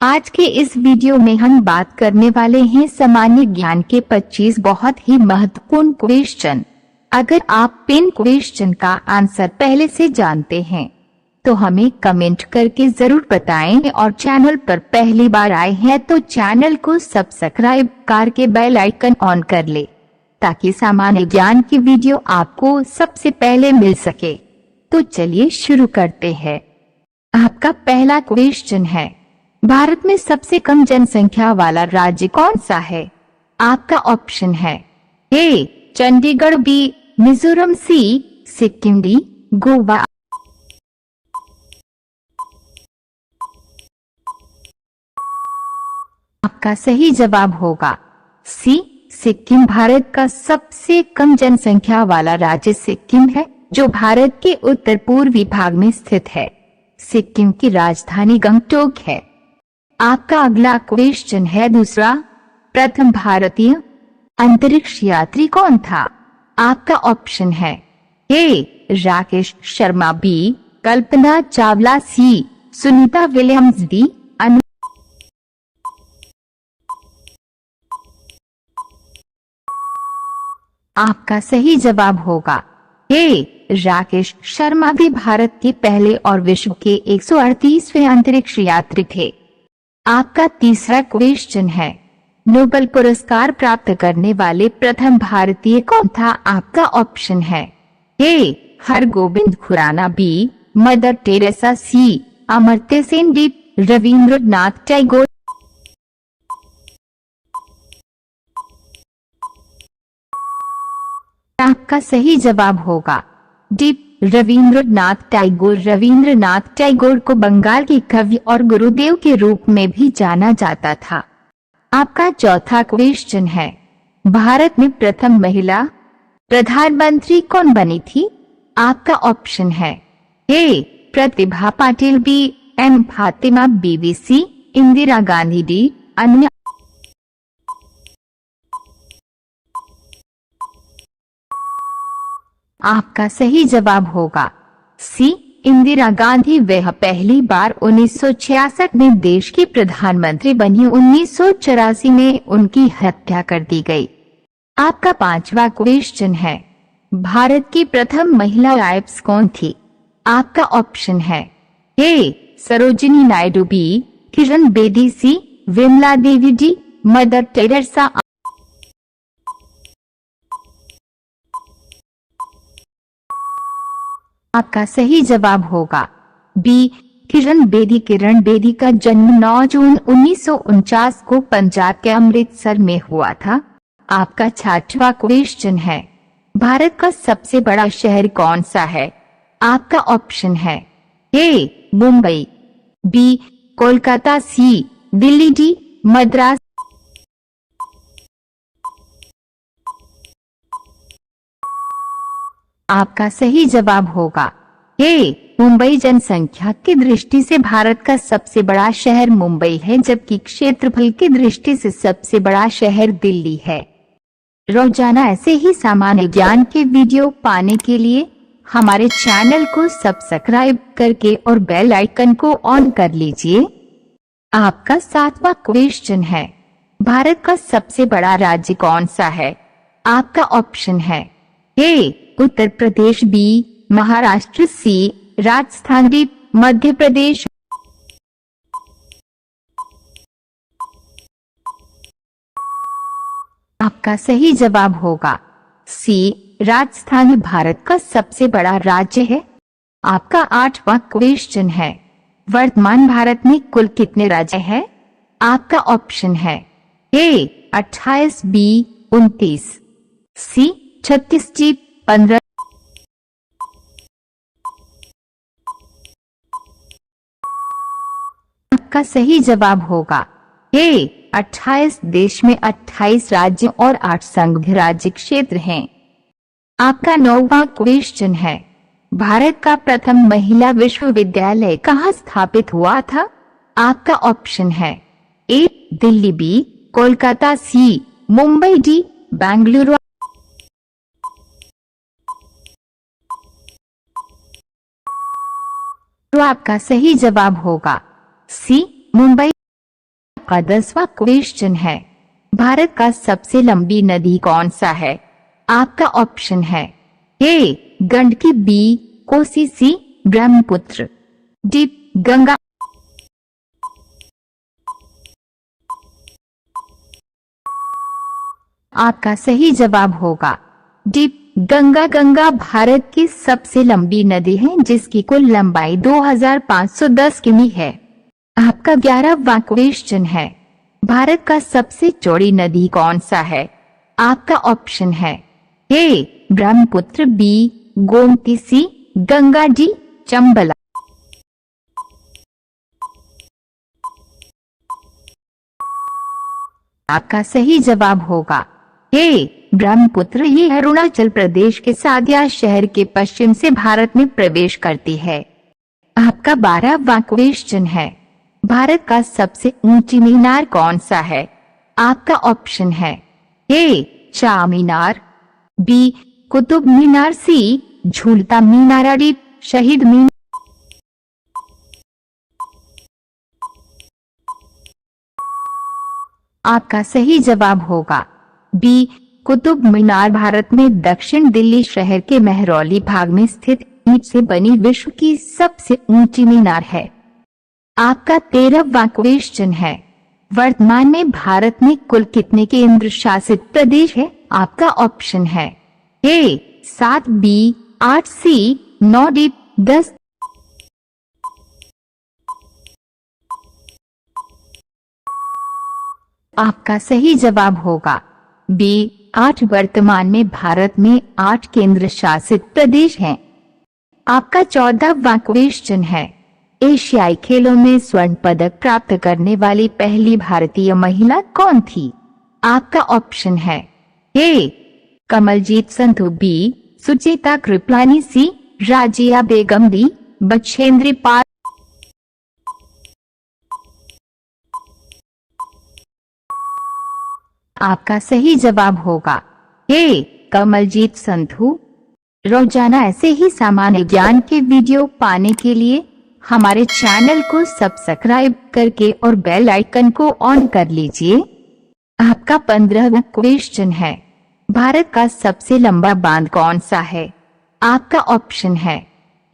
आज के इस वीडियो में हम बात करने वाले हैं सामान्य ज्ञान के 25 बहुत ही महत्वपूर्ण क्वेश्चन। अगर आप इन क्वेश्चन का आंसर पहले से जानते हैं तो हमें कमेंट करके जरूर बताएं और चैनल पर पहली बार आए हैं तो चैनल को सब्सक्राइब करके बेल आइकन ऑन कर ले ताकि सामान्य ज्ञान की वीडियो आपको सबसे पहले मिल सके। तो चलिए शुरू करते हैं। आपका पहला क्वेश्चन है, भारत में सबसे कम जनसंख्या वाला राज्य कौन सा है? आपका ऑप्शन है ए चंडीगढ़, बी मिजोरम, सी सिक्किम, डी गोवा। आपका सही जवाब होगा सी सिक्किम। भारत का सबसे कम जनसंख्या वाला राज्य सिक्किम है जो भारत के उत्तर पूर्वी भाग में स्थित है। सिक्किम की राजधानी गंगटोक है। आपका अगला क्वेश्चन है दूसरा, प्रथम भारतीय अंतरिक्ष यात्री कौन था? आपका ऑप्शन है ए राकेश शर्मा, बी कल्पना चावला, सी सुनीता विलियम्स, डी अनु। आपका सही जवाब होगा ए राकेश शर्मा भी भारत के पहले और विश्व के 138वें अंतरिक्ष यात्री थे। आपका तीसरा क्वेश्चन है, नोबेल पुरस्कार प्राप्त करने वाले प्रथम भारतीय कौन था? आपका ऑप्शन है A Hargobind Khorana, B Mother Teresa, C Amartya Sen, D Rabindranath Tagore. आपका सही जवाब होगा डी रविंद्रनाथ टैगोर। रविंद्रनाथ टैगोर को बंगाल के कवि और गुरुदेव के रूप में भी जाना जाता था। आपका चौथा क्वेश्चन है, भारत में प्रथम महिला प्रधानमंत्री कौन बनी थी? आपका ऑप्शन है ए प्रतिभा पाटिल, बी एम फातिमा बीवी, सी इंदिरा गांधी, डी अन्य। आपका सही जवाब होगा सी इंदिरा गांधी। वह पहली बार 1966 में देश की प्रधानमंत्री बनी। 1984 में उनकी हत्या कर दी गई। आपका पांचवा क्वेश्चन है, भारत की प्रथम महिला आईएएस कौन थी? आपका ऑप्शन है ए सरोजिनी नायडू, बी किरण बेदी, सी Vimla Devi, D mother Teresa. आपका सही जवाब होगा बी किरण बेदी। किरण बेदी का जन्म 9 जून 1949 को पंजाब के अमृतसर में हुआ था। आपका छठवां क्वेश्चन है, भारत का सबसे बड़ा शहर कौन सा है? आपका ऑप्शन है ए मुंबई, बी कोलकाता, सी दिल्ली, डी मद्रास। आपका सही जवाब होगा ए मुंबई। जनसंख्या की दृष्टि से भारत का सबसे बड़ा शहर मुंबई है, जबकि क्षेत्रफल की दृष्टि से सबसे बड़ा शहर दिल्ली है। रोजाना ऐसे ही सामान्य ज्ञान के वीडियो पाने के लिए हमारे चैनल को सब्सक्राइब करके और बेल आइकन को ऑन कर लीजिए। आपका सातवां क्वेश्चन है, भारत का सबसे बड़ा राज्य कौन सा है? आपका ऑप्शन है ए उत्तर प्रदेश, बी महाराष्ट्र, सी राजस्थान, डी मध्य प्रदेश। आपका सही जवाब होगा सी राजस्थान भारत का सबसे बड़ा राज्य है। आपका आठवां क्वेश्चन है, वर्तमान भारत में कुल कितने राज्य हैं? आपका ऑप्शन है ए 28, बी 29, सी 36, डी 15। आपका सही जवाब होगा ए 28। देश में 28 राज्य और 8 संघ राज्य क्षेत्र हैं। आपका नौवां क्वेश्चन है, भारत का प्रथम महिला विश्वविद्यालय कहाँ स्थापित हुआ था? आपका ऑप्शन है ए दिल्ली, बी कोलकाता, सी मुंबई, डी बेंगलुरु। तो आपका सही जवाब होगा सी मुंबई। आपका 10वां क्वेश्चन है, भारत का सबसे लंबी नदी कौन सा है? आपका ऑप्शन है ए गंडकी, बी कोसी, सी ब्रह्मपुत्र, डी गंगा। आपका सही जवाब होगा डी गंगा। गंगा भारत की सबसे लंबी नदी है जिसकी कुल लंबाई 2510 किमी है। आपका 11वां क्वेश्चन है, भारत का सबसे चौड़ी नदी कौन सा है? आपका ऑप्शन है ए ब्रह्मपुत्र, बी गोमती, सी गंगा, डी चंबल। आपका सही जवाब होगा ए ब्रह्मपुत्र। ये अरुणाचल प्रदेश के सादिया शहर के पश्चिम से भारत में प्रवेश करती है। आपका 12वां क्वेश्चन है, भारत का सबसे ऊंची मीनार कौन सा है? आपका ऑप्शन है ए चार मीनार, बी कुतुब मीनार, सी झूलता मीनार, डी शहीद मीनार। आपका सही जवाब होगा बी कुतुब मीनार। भारत में दक्षिण दिल्ली शहर के महरौली भाग में स्थित ईंट से बनी विश्व की सबसे ऊंची मीनार है। आपका 13वां क्वेश्चन है, वर्तमान में भारत में कुल कितने केंद्र शासित प्रदेश है? आपका ऑप्शन है ए 7, बी 8, सी 9, डी 10। आपका सही जवाब होगा बी 8। वर्तमान में भारत में 8 केंद्र शासित प्रदेश हैं। आपका 14वां क्वेश्चन है, एशियाई खेलों में स्वर्ण पदक प्राप्त करने वाली पहली भारतीय महिला कौन थी? आपका ऑप्शन है ए कमलजीत संधू, बी सुचेता कृपलानी, सी राजिया बेगम, डी बछेंद्री पाल। आपका सही जवाब होगा ए कमलजीत संधू। रोजाना ऐसे ही सामान्य ज्ञान के वीडियो पाने के लिए हमारे चैनल को सब्सक्राइब करके और बेल आइकन को ऑन कर लीजिए। आपका 15वां क्वेश्चन है, भारत का सबसे लंबा बांध कौन सा है? आपका ऑप्शन है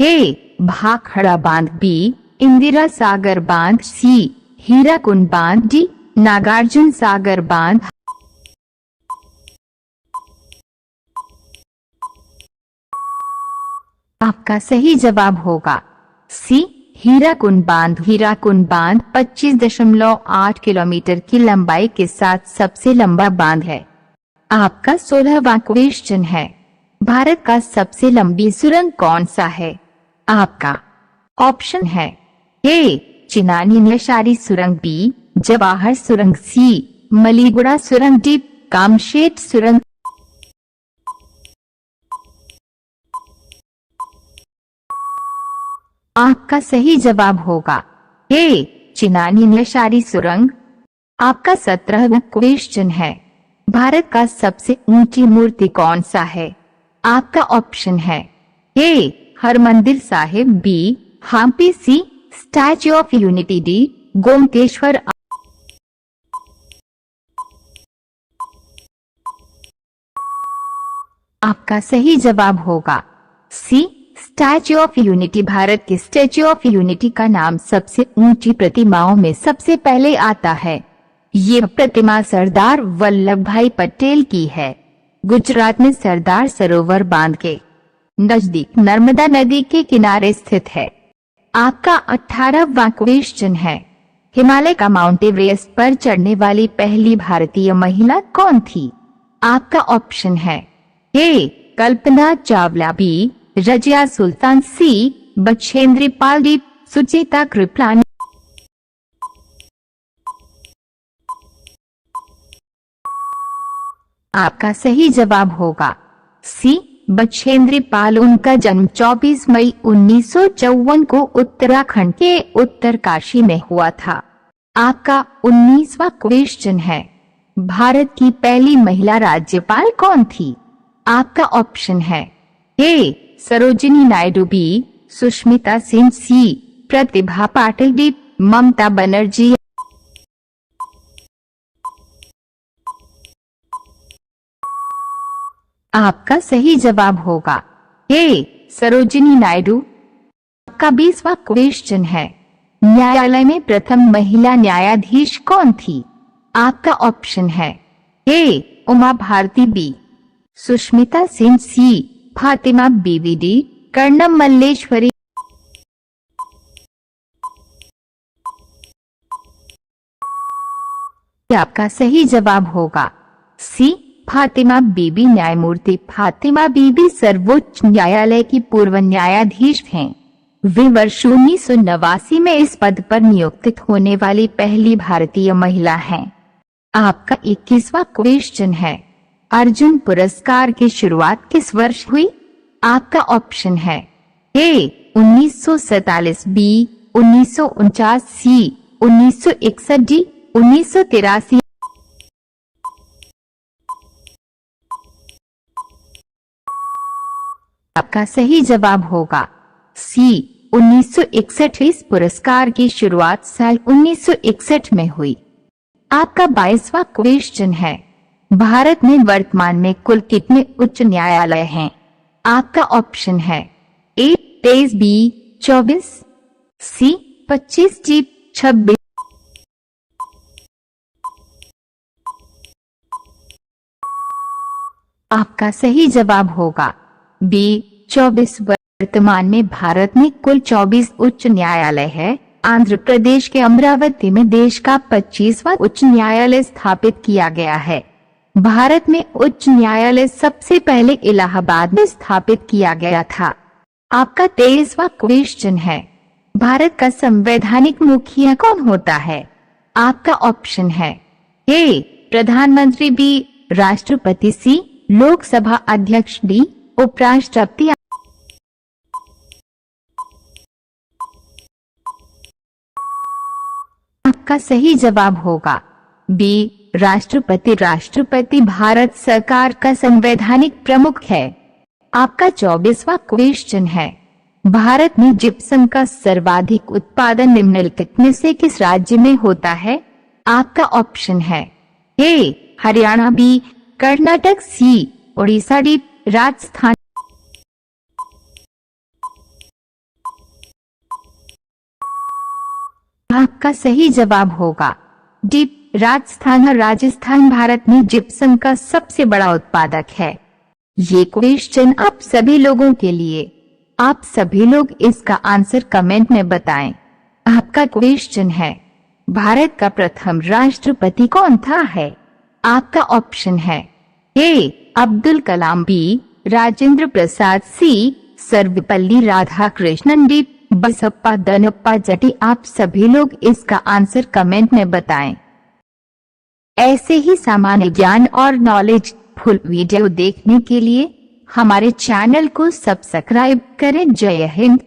ए भाखड़ा बांध, बी इंदिरा सागर बांध, सी हीराकुंड बांध, डी नागार्जुन सागर बांध। आपका सही जवाब होगा सी हीराकुंड बांध। हीराकुंड बांध 25.8 किलोमीटर की लंबाई के साथ सबसे लंबा बांध है। आपका 16वां क्वेश्चन है, भारत का सबसे लंबी सुरंग कौन सा है? आपका ऑप्शन है ए चिनानी नैशारी सुरंग, बी जवाहर सुरंग, सी मलीगुड़ा सुरंग, डी कामशेट सुरंग। आपका सही जवाब होगा ए चिनानी नैशारी सुरंग। आपका 17वां क्वेश्चन है, भारत का सबसे ऊंची मूर्ति कौन सा है? आपका ऑप्शन है A Harmandir Sahib, B Hampi, C statue of unity, D Gommateshwara. आपका सही जवाब होगा C statue of unity. Bharat के स्टैच्यू ऑफ यूनिटी का नाम सबसे ऊंची प्रतिमाओं में सबसे पहले आता है। ये प्रतिमा सरदार वल्लभ भाई पटेल की है। गुजरात में सरदार सरोवर बांध के नजदीक नर्मदा नदी के किनारे स्थित है। आपका 18वां क्वेश्चन है, हिमालय का माउंट एवरेस्ट पर चढ़ने वाली पहली भारतीय महिला कौन थी? आपका ऑप्शन है ए कल्पना चावला, बी रजिया सुल्तान, सी बछेंद्री पाल, डी सुचेता कृपलानी। आपका सही जवाब होगा सी बछेंद्री पाल। उनका जन्म 24 मई 1954 को उत्तराखंड के उत्तरकाशी में हुआ था। आपका 19वां क्वेश्चन है, भारत की पहली महिला राज्यपाल कौन थी? आपका ऑप्शन है ए सरोजिनी नायडू, बी सुष्मिता सेन, सी प्रतिभा पाटिल, डी ममता बनर्जी। आपका सही जवाब होगा ए सरोजिनी नायडू। आपका 20वां क्वेश्चन है, न्यायालय में प्रथम महिला न्यायाधीश कौन थी? आपका ऑप्शन है ए उमा भारती, बी सुष्मिता सेन, सी फातिमा बीवी, डी कर्णम मल्लेश्वरी। आपका सही जवाब होगा सी फातिमा बीबी। न्यायमूर्ति फातिमा बीबी सर्वोच्च न्यायालय की पूर्व न्यायाधीश हैं। वे वर्ष 1989 में इस पद पर नियुक्त होने वाली पहली भारतीय महिला हैं। आपका 21वां क्वेश्चन है, अर्जुन पुरस्कार की शुरुआत किस वर्ष हुई? आपका ऑप्शन है ए 1947, बी 1949, सी 1961, डी 1983। आपका सही जवाब होगा सी 1961। इस पुरस्कार की शुरुआत साल 1961 में हुई। आपका 22वां क्वेश्चन है, भारत में वर्तमान में कुल कितने उच्च न्यायालय हैं? आपका ऑप्शन है ए 23, बी 24, सी 25, डी 26। आपका सही जवाब होगा बी 24। वर्तमान में भारत में कुल 24 उच्च न्यायालय है। आंध्र प्रदेश के अमरावती में देश का 25वां उच्च न्यायालय स्थापित किया गया है। भारत में उच्च न्यायालय सबसे पहले इलाहाबाद में स्थापित किया गया था। आपका 23वां क्वेश्चन है, भारत का संवैधानिक मुखिया कौन होता है? आपका ऑप्शन है ए प्रधानमंत्री, बी राष्ट्रपति, सी लोकसभा अध्यक्ष, डी उपराष्ट्रपति। आपका सही जवाब होगा बी राष्ट्रपति। राष्ट्रपति भारत सरकार का संवैधानिक प्रमुख है। आपका 24वां क्वेश्चन है, भारत में जिप्सम का सर्वाधिक उत्पादन निम्नलिखित में से किस राज्य में होता है? आपका ऑप्शन है ए हरियाणा, बी कर्नाटक, सी उड़ीसा, डी राजस्थान। आपका सही जवाब होगा डी राजस्थान। राजस्थान भारत में जिप्सम का सबसे बड़ा उत्पादक है। ये क्वेश्चन आप सभी लोगों के लिए। आप सभी लोग इसका आंसर कमेंट में बताएं। आपका क्वेश्चन है, भारत का प्रथम राष्ट्रपति कौन था? है आपका ऑप्शन है ए अब्दुल कलाम, बी राजेंद्र प्रसाद, सी सर्वपल्ली राधाकृष्णन, डी बसप्पा दनप्पा जटी। आप सभी लोग इसका आंसर कमेंट में बताएं। ऐसे ही सामान्य ज्ञान और नॉलेज फुल वीडियो देखने के लिए हमारे चैनल को सब्सक्राइब करें। जय हिंद।